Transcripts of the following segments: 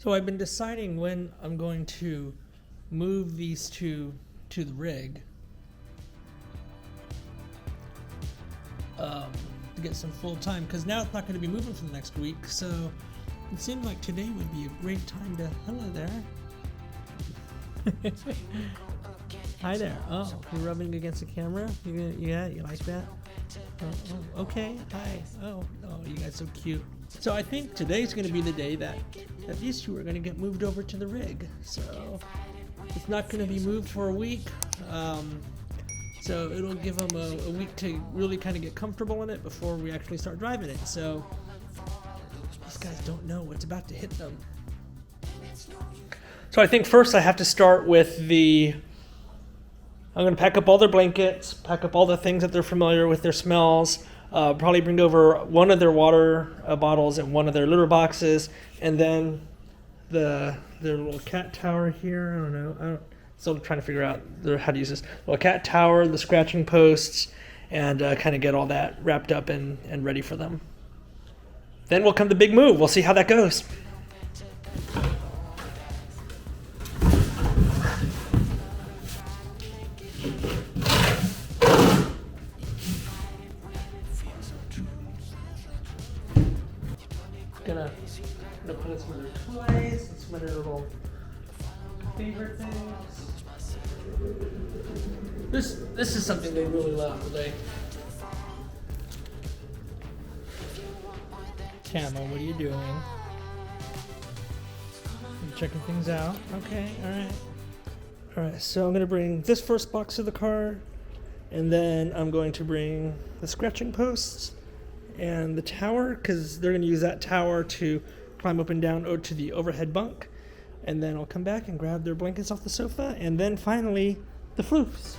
So I've been deciding when I'm going to move these two to the rig to get some full time, because now it's not going to be moving for the next week, so it seemed like today would be a great time to... Hello there. Hi there. Oh, you're rubbing against the camera? Yeah, you like that? Oh, okay. Hi. Oh, you guys are so cute. So I think today's going to be the day that these two are going to get moved over to the rig. So it's not going to be moved for a week. So it'll give them a week to really kind of get comfortable in it before we actually start driving it. So these guys don't know what's about to hit them. So I think first I have to start with I'm going to pack up all their blankets, pack up all the things that they're familiar with, their smells, probably bring over one of their water bottles and one of their litter boxes, and then their little cat tower here. I don't know. Still trying to figure out how to use this. Little cat tower, the scratching posts, and kind of get all that wrapped up and ready for them. Then will come the big move. We'll see how that goes. Gonna put in some of their toys and some of their little favorite things. This is something they really love today. Camo, what are you doing? You checking things out? Okay, alright, so I'm gonna bring this first box to the car, and then I'm going to bring the scratching posts and the tower, because they're going to use that tower to climb up and down to the overhead bunk. And then I'll come back and grab their blankets off the sofa, and then finally the floofs.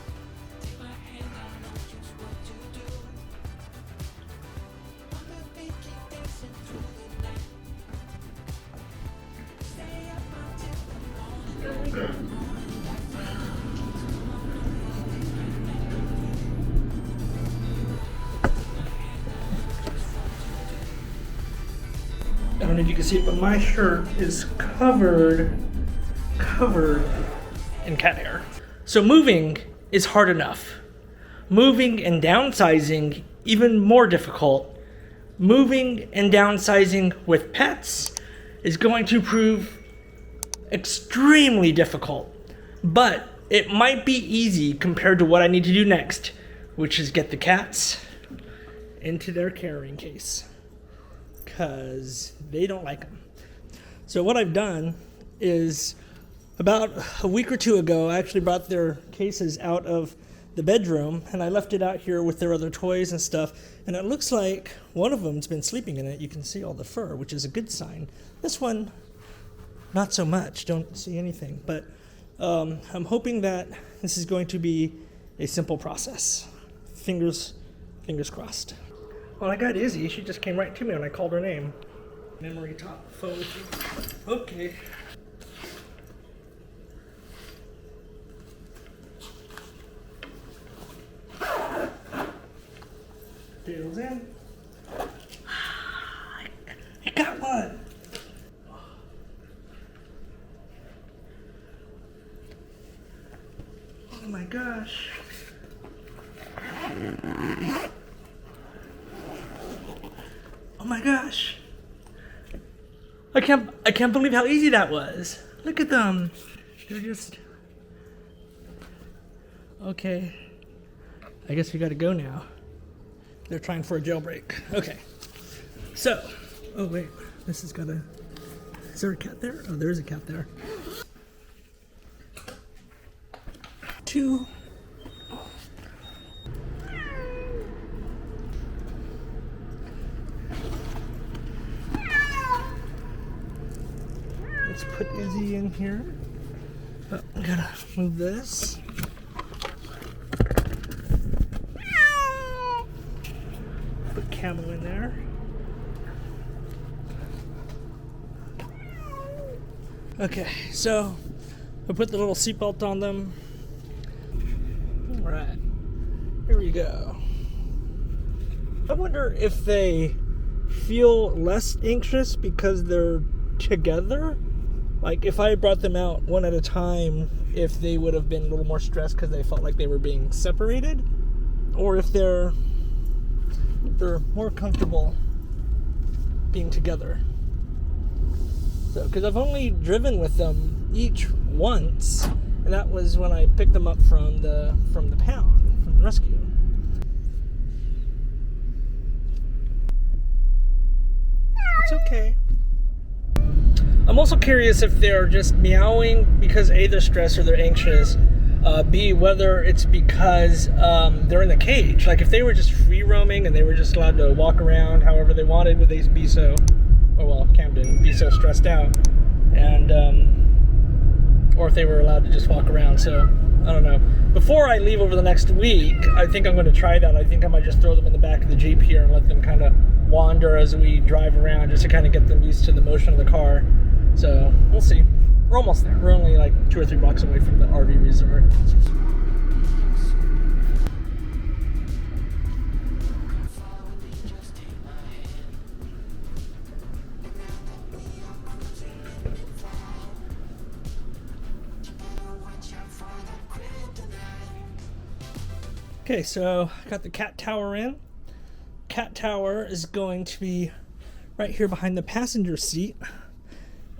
I don't know if you can see it, but my shirt is covered in cat hair. So moving is hard enough. Moving and downsizing, even more difficult. Moving and downsizing with pets is going to prove extremely difficult. But it might be easy compared to what I need to do next, which is get the cats into their carrying case, because they don't like them. So what I've done is, about a week or two ago, I actually brought their cases out of the bedroom, and I left it out here with their other toys and stuff, and it looks like one of them's been sleeping in it. You can see all the fur, which is a good sign. This one, not so much. Don't see anything, but I'm hoping that this is going to be a simple process. Fingers crossed. Well, I got Izzy. She just came right to me when I called her name. Memory top phone. Okay. Tails in. I got one. Oh my gosh. Oh my gosh. I can't believe how easy that was. Look at them. They're just... Okay. I guess we gotta go now. They're trying for a jailbreak. Okay. So, oh wait, this has got a... Is there a cat there? Oh, there is a cat there. 2. Let's put Izzy in here. Oh, I gotta move this. Put Camo in there. Okay, so I put the little seatbelt on them. All right, here we go. I wonder if they feel less anxious because they're together, like if I brought them out one at a time, if they would have been a little more stressed because they felt like they were being separated, or if they're more comfortable being together. So, because I've only driven with them each once, and that was when I picked them up from the pound, from the rescue. It's okay. I'm also curious if they're just meowing because A, they're stressed or they're anxious. B, whether it's because they're in the cage. Like if they were just free roaming and they were just allowed to walk around however they wanted, would they be so, or well, Camden, be so stressed out? And, or if they were allowed to just walk around. So, I don't know. Before I leave over the next week, I think I'm going to try that. I think I might just throw them in the back of the Jeep here and let them kind of wander as we drive around just to kind of get them used to the motion of the car. So, we'll see. We're almost there. We're only like 2 or 3 blocks away from the RV resort. Okay, so I got the cat tower in. Cat tower is going to be right here behind the passenger seat.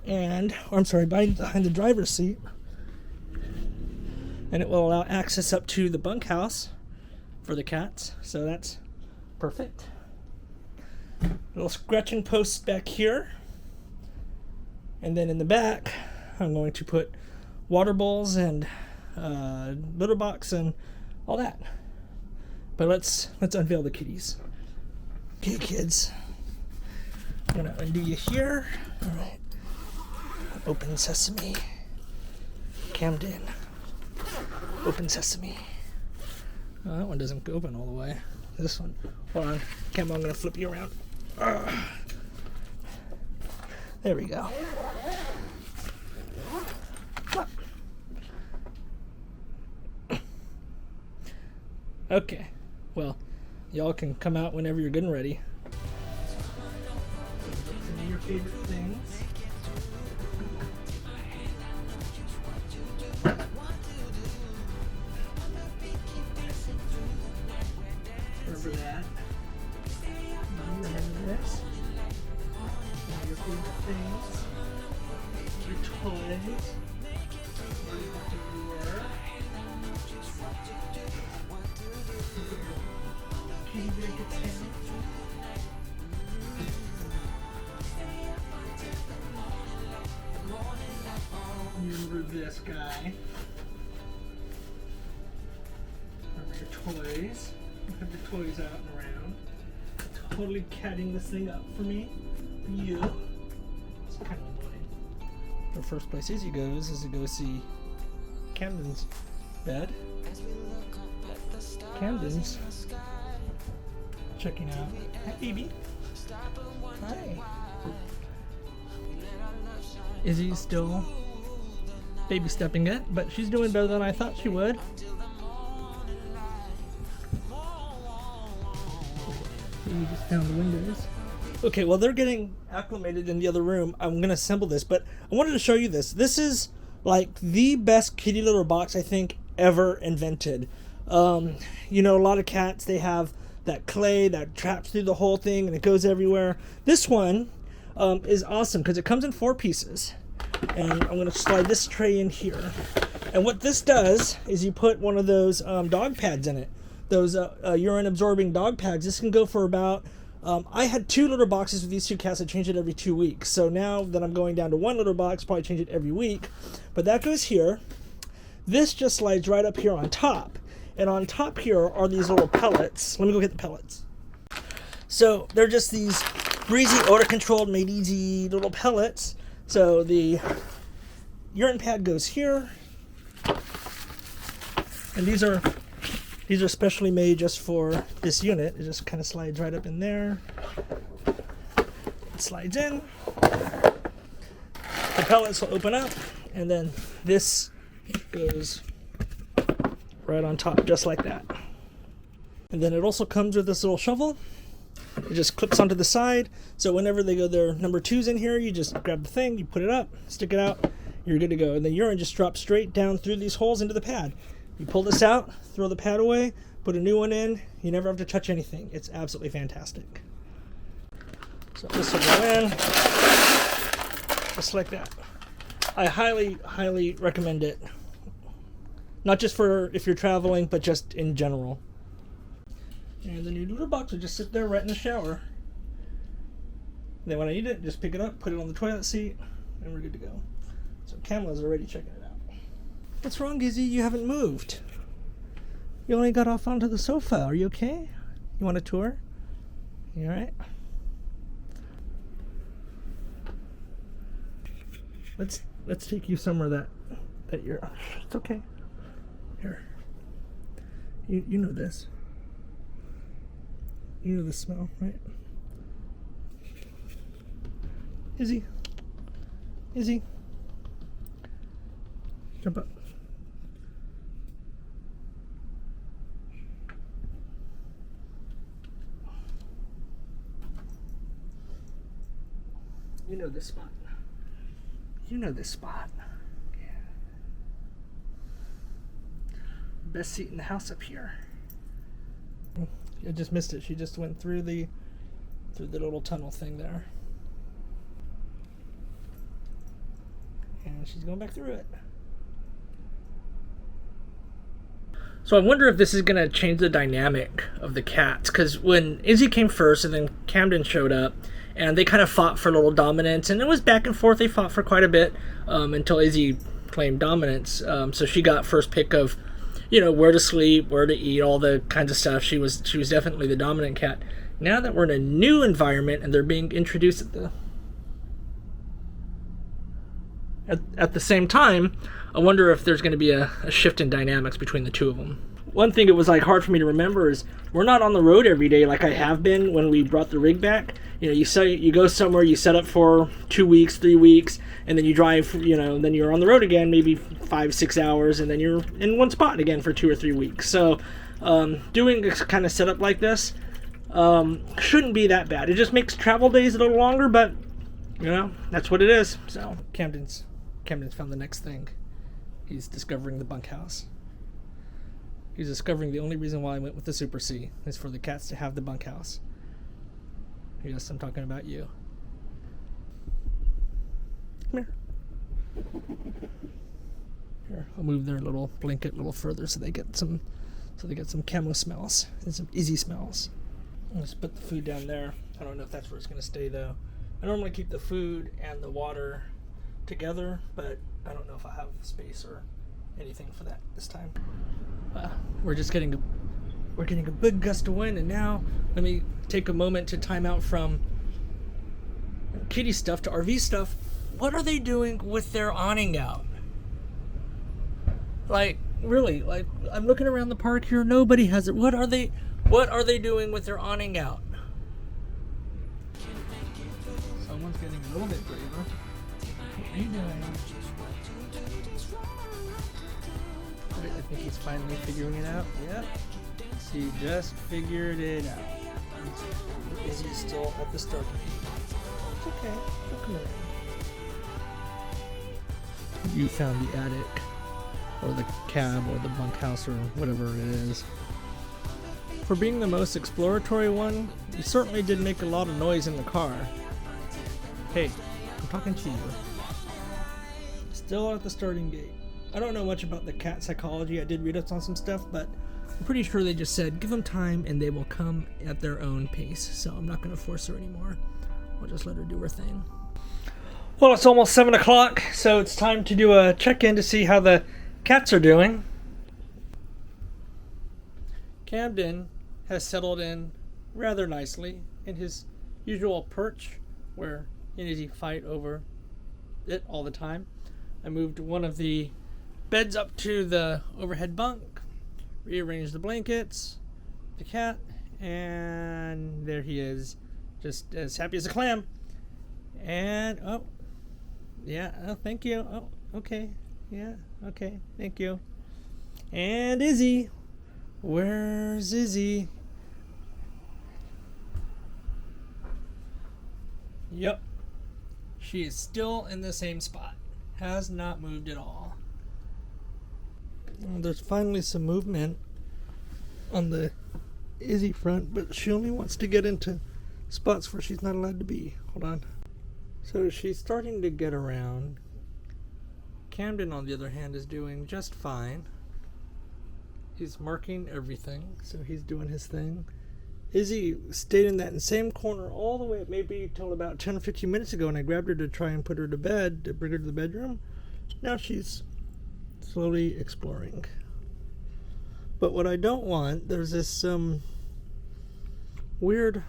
And, or I'm sorry, behind the driver's seat. And it will allow access up to the bunkhouse for the cats. So that's perfect. Little scratching posts back here. And then in the back, I'm going to put water bowls and litter box and all that. But let's unveil the kitties. Okay, kids. I'm gonna undo you here. All right. Open sesame. Camden. Open sesame. Oh, that one doesn't open all the way. This one. Hold on. Camden, I'm gonna flip you around. There we go. Okay. Well, y'all can come out whenever you're good and ready. Some of your favorite things. Remember that. Remember this. Some of your favorite things. Your toys. Where you want to wear. Can you break it down? Remember this guy. Remember your toys. Have your toys out and around. Totally catting this thing up for me. For you. It's kind of annoying. The first place Izzy goes is to go see Camden's bed. Camden's checking out. Hi, baby. Hi. Izzy's still baby stepping it, but she's doing better than I thought she would. You just found the windows. Okay, well, they're getting acclimated in the other room. I'm going to assemble this, but I wanted to show you this. This is like the best kitty litter box I think ever invented. You know, a lot of cats, they have that clay that traps through the whole thing and it goes everywhere. This one is awesome because it comes in 4 pieces. And I'm going to slide this tray in here. And what this does is you put one of those dog pads in it. Those urine absorbing dog pads. This can go for about, I had 2 litter boxes with these 2 cats. I change it every 2 weeks. So now that I'm going down to 1 litter box, probably change it every week. But that goes here. This just slides right up here on top. And on top here are these little pellets. Let me go get the pellets. So they're just these breezy, odor-controlled, made easy little pellets. So the urine pad goes here. And these are specially made just for this unit. It just kind of slides right up in there. It slides in. The pellets will open up. And then this goes right on top, just like that. And then it also comes with this little shovel. It just clips onto the side. So whenever they go their number 2s in here, you just grab the thing, you put it up, stick it out, you're good to go. And the urine just drops straight down through these holes into the pad. You pull this out, throw the pad away, put a new one in. You never have to touch anything. It's absolutely fantastic. So this will go in, just like that. I highly, highly recommend it. Not just for if you're traveling, but just in general. And the new litter box will just sit there right in the shower. Then when I need it, just pick it up, put it on the toilet seat, and we're good to go. So Kamala's already checking it out. What's wrong, Izzy? You haven't moved. You only got off onto the sofa. Are you okay? You want a tour? You alright? Let's take you somewhere that you're. It's okay. Here. You know this. You know the smell, right? Izzy. Izzy. Jump up. You know this spot. You know this spot. Yeah. Best seat in the house up here. I just missed it. She just went through the little tunnel thing there. And she's going back through it. So I wonder if this is going to change the dynamic of the cats. Because when Izzy came first and then Camden showed up, and they kind of fought for a little dominance, and it was back and forth. They fought for quite a bit until Izzy claimed dominance. So she got first pick of, where to sleep, where to eat, all the kinds of stuff. She was definitely the dominant cat. Now that we're in a new environment and they're being introduced at the same time, I wonder if there's going to be a shift in dynamics between the two of them. One thing it was hard for me to remember is we're not on the road every day like I have been when we brought the rig back. You go somewhere, you set up for 2 weeks, 3 weeks, and then you drive, then you're on the road again, maybe 5-6 hours, and then you're in one spot again for 2 or 3 weeks. So doing a kind of setup like this shouldn't be that bad. It just makes travel days a little longer, but that's what it is. So Camden's found the next thing. He's discovering the bunkhouse. He's discovering the only reason why I went with the Super C is for the cats to have the bunkhouse. Yes, I'm talking about you. Come here. I'll move their little blanket a little further so they get some camo smells and some Izzy smells. I'll just put the food down there. I don't know if that's where it's going to stay though. I normally keep the food and the water together, but I don't know if I have space or anything for that this time. We're getting a big gust of wind, and now let me take a moment to time out from kitty stuff to RV stuff. What are they doing with their awning out? Really, I'm looking around the park here, nobody has it. What are they doing with their awning out? Someone's getting a little bit braver. What are you doing? I think he's finally figuring it out. Yep. He just figured it out. Is he still at the start? It's okay. He'll come around. You found the attic, or the cab, or the bunkhouse, or whatever it is. For being the most exploratory one, you certainly did make a lot of noise in the car. Hey, I'm talking to you. Still at the starting gate. I don't know much about the cat psychology. I did read up on some stuff, but I'm pretty sure they just said give them time and they will come at their own pace. So I'm not going to force her anymore. I'll just let her do her thing. Well, it's almost 7 o'clock, so it's time to do a check-in to see how the cats are doing. Camden has settled in rather nicely in his usual perch where he and Izzy fight over it all the time. I moved one of the beds up to the overhead bunk, rearranged the blankets, the cat, and there he is, just as happy as a clam. And thank you. Oh, okay. Yeah, okay, thank you. And Izzy. Where's Izzy? Yep. She is still in the same spot. Has not moved at all. There's finally some movement on the Izzy front, but she only wants to get into spots where she's not allowed to be. Hold on. So she's starting to get around. Camden, on the other hand, is doing just fine. He's marking everything, so he's doing his thing. Izzy stayed in that same corner all the way, maybe till about 10 or 15 minutes ago, and I grabbed her to try and put her to bed, to bring her to the bedroom. Now she's slowly exploring. But what I don't want, there's this weird...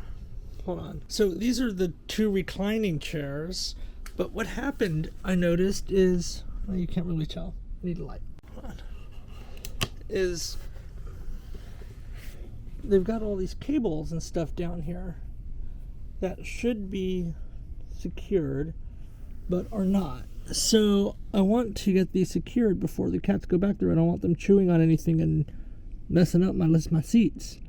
Hold on. So these are the two reclining chairs, but what happened, I noticed, is... Well, you can't really tell. I need a light. Hold on. Is... They've got all these cables and stuff down here that should be secured, but are not. So I want to get these secured before the cats go back there. I don't want them chewing on anything and messing up my seats.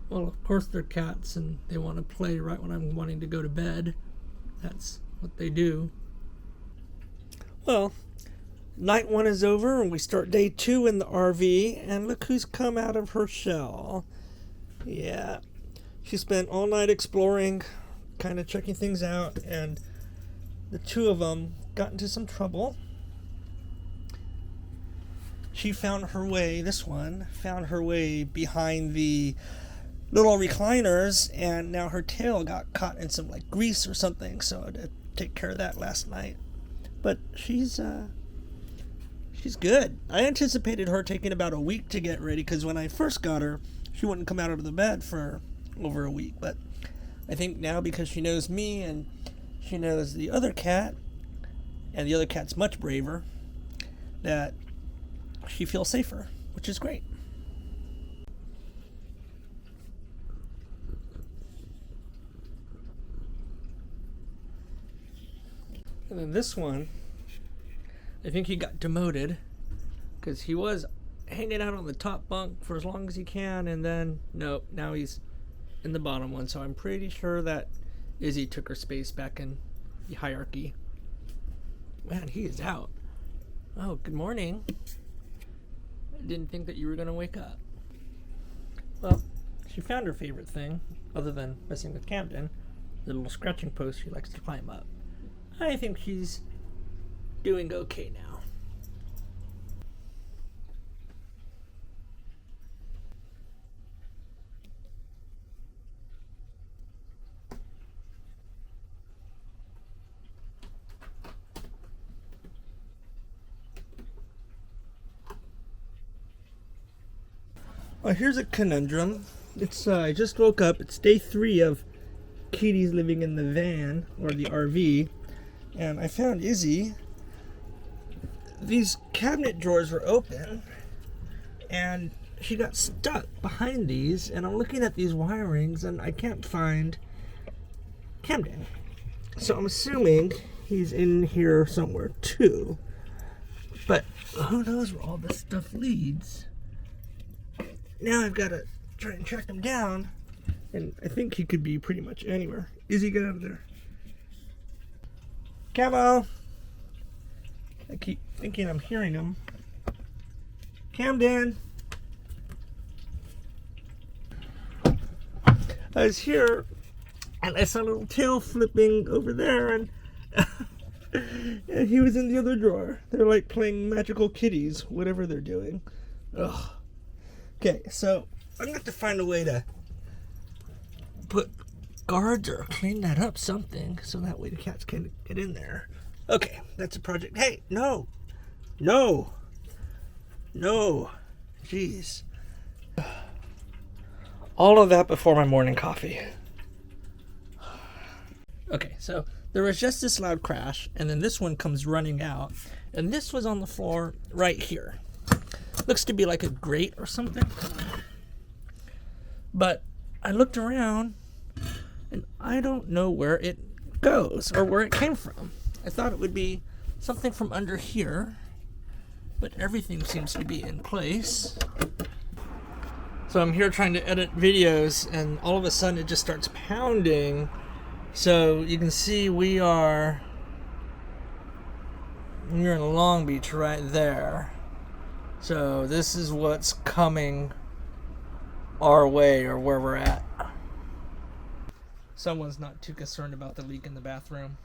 Well, of course they're cats and they want to play right when I'm wanting to go to bed. That's what they do. Well, night 1 is over and we start day 2 in the RV, and look who's come out of her shell. Yeah, she spent all night exploring, kind of checking things out, and the two of them got into some trouble. She found her way, this one, found her way behind the little recliners, and now her tail got caught in some like grease or something, so I had to take care of that last night. But she's good. I anticipated her taking about a week to get ready, because when I first got her, she wouldn't come out of the bed for over a week. But I think now, because she knows me and she knows the other cat, and the other cat's much braver, that she feels safer, which is great. And then this one, I think he got demoted because he was hanging out on the top bunk for as long as he can, and then nope, now he's in the bottom one. So I'm pretty sure that Izzy took her space back in the hierarchy. Man, he is out. Oh, good morning. I didn't think that you were going to wake up. Well, she found her favorite thing, other than messing with Camden, the little scratching post she likes to climb up. I think she's doing okay now. Well, here's a conundrum. It's I just woke up. It's day 3 of Kitty's living in the van, or the RV. And I found Izzy. These cabinet drawers were open, and she got stuck behind these, and I'm looking at these wirings, and I can't find Camden. So I'm assuming he's in here somewhere too. But who knows where all this stuff leads. Now I've got to try and track him down, and I think he could be pretty much anywhere. Izzy, get out of there. Camo! I keep thinking I'm hearing him. Camden! I was here, and I saw a little tail flipping over there, and, and he was in the other drawer. They're like playing magical kitties, whatever they're doing. Ugh. Okay, so I'm going to have to find a way to put guards or clean that up, something, so that way the cats can get in there. Okay, that's a project. Hey, no, jeez. All of that before my morning coffee. Okay, so there was just this loud crash, and then this one comes running out, and this was on the floor right here. Looks to be like a grate or something, but I looked around and I don't know where it goes or where it came from. I thought it would be something from under here, but everything seems to be in place. So I'm here trying to edit videos, and all of a sudden it just starts pounding So you can see we're in Long Beach right there. So this is what's coming our way, or where we're at. Someone's not too concerned about the leak in the bathroom.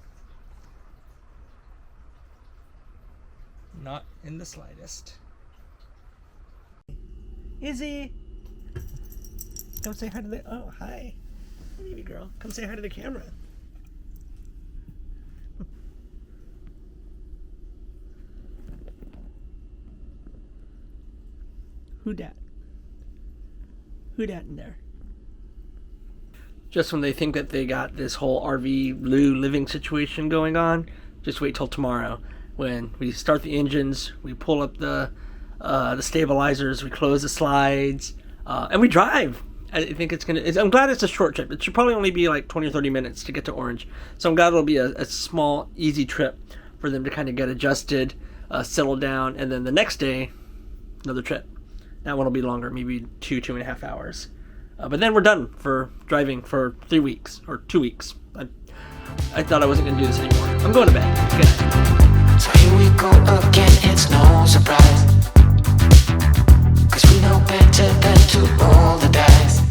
Not in the slightest. Izzy! Come say hi to the... Oh, hi. Hey, baby girl. Come say hi to the camera. Who dat? Who dat in there? Just when they think that they got this whole RV Lou living situation going on, just wait till tomorrow. When we start the engines, we pull up the stabilizers, we close the slides, and we drive. I think I'm glad it's a short trip. It should probably only be like 20 or 30 minutes to get to Orange. So I'm glad it'll be a small, easy trip for them to kind of get adjusted, settle down, and then the next day, another trip. That one will be longer, maybe 2.5 hours. But then we're done for driving for 3 weeks, or 2 weeks. I thought I wasn't going to do this anymore. I'm going to bed. Good night. So here we go again, it's no surprise, 'cause we know better than to roll the dice.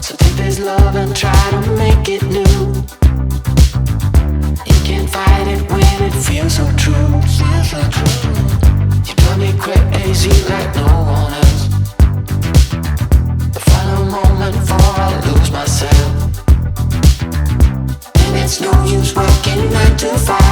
So take this love and try to make it new. You can't fight it when it feels so true. You drive me crazy like no one else. The final moment before I lose myself. And it's no use working 9 to 5.